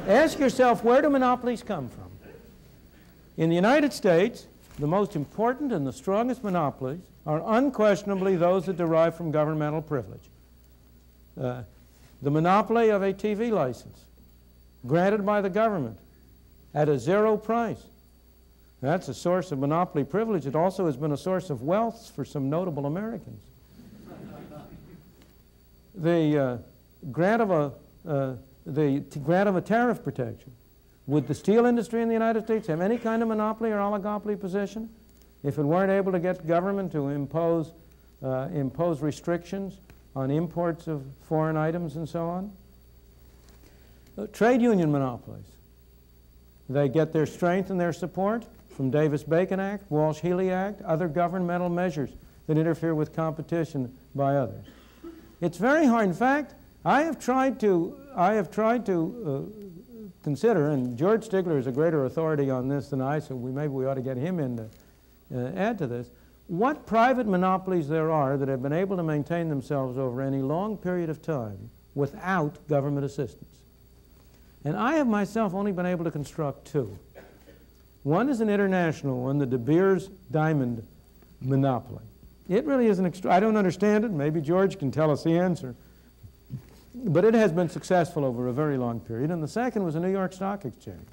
Ask yourself, where do monopolies come from? In the United States, the most important and the strongest monopolies are unquestionably those that derive from governmental privilege. The monopoly of a TV license granted by the government at a zero price. That's a source of monopoly privilege. It also has been a source of wealth for some notable Americans. The grant of a tariff protection. Would the steel industry in the United States have any kind of monopoly or oligopoly position if it weren't able to get government to impose restrictions on imports of foreign items and so on? Trade union monopolies. They get their strength and their support from Davis-Bacon Act, Walsh-Healy Act, other governmental measures that interfere with competition by others. It's very hard. In fact, I have tried to consider, and George Stigler is a greater authority on this than I, so maybe we ought to get him in to add to this, what private monopolies there are that have been able to maintain themselves over any long period of time without government assistance. And I have myself only been able to construct two. One is an international one, the De Beers diamond monopoly. It really is I don't understand it. Maybe George can tell us the answer. But it has been successful over a very long period. And the second was the New York Stock Exchange.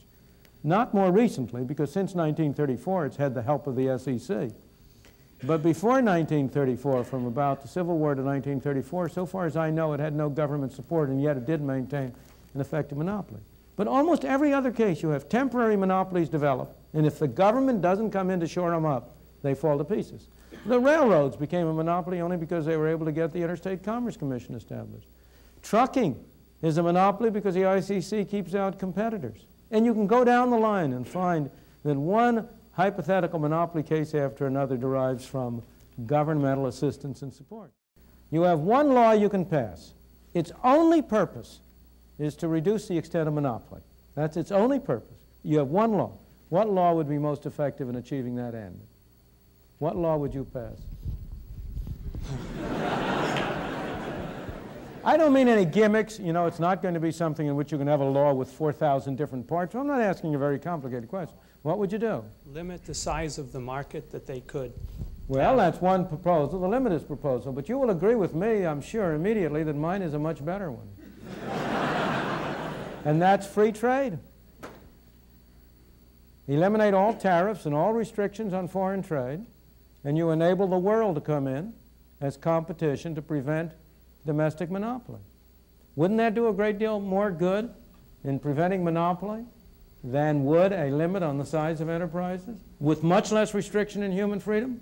Not more recently, because since 1934 it's had the help of the SEC. But before 1934, from about the Civil War to 1934, so far as I know, it had no government support, and yet it did maintain an effective monopoly. But almost every other case, you have temporary monopolies develop, and if the government doesn't come in to shore them up, they fall to pieces. The railroads became a monopoly only because they were able to get the Interstate Commerce Commission established. Trucking is a monopoly because the ICC keeps out competitors. And you can go down the line and find that one hypothetical monopoly case after another derives from governmental assistance and support. You have one law you can pass. Its only purpose is to reduce the extent of monopoly. That's its only purpose. You have one law. What law would be most effective in achieving that end? What law would you pass? I don't mean any gimmicks. You know, it's not going to be something in which you can have a law with 4,000 different parts. I'm not asking a very complicated question. What would you do? Limit the size of the market that they could. Well, that's one proposal, the limit is proposal. But you will agree with me, I'm sure, immediately that mine is a much better one. And that's free trade. Eliminate all tariffs and all restrictions on foreign trade, and you enable the world to come in as competition to prevent domestic monopoly. Wouldn't that do a great deal more good in preventing monopoly than would a limit on the size of enterprises with much less restriction in human freedom?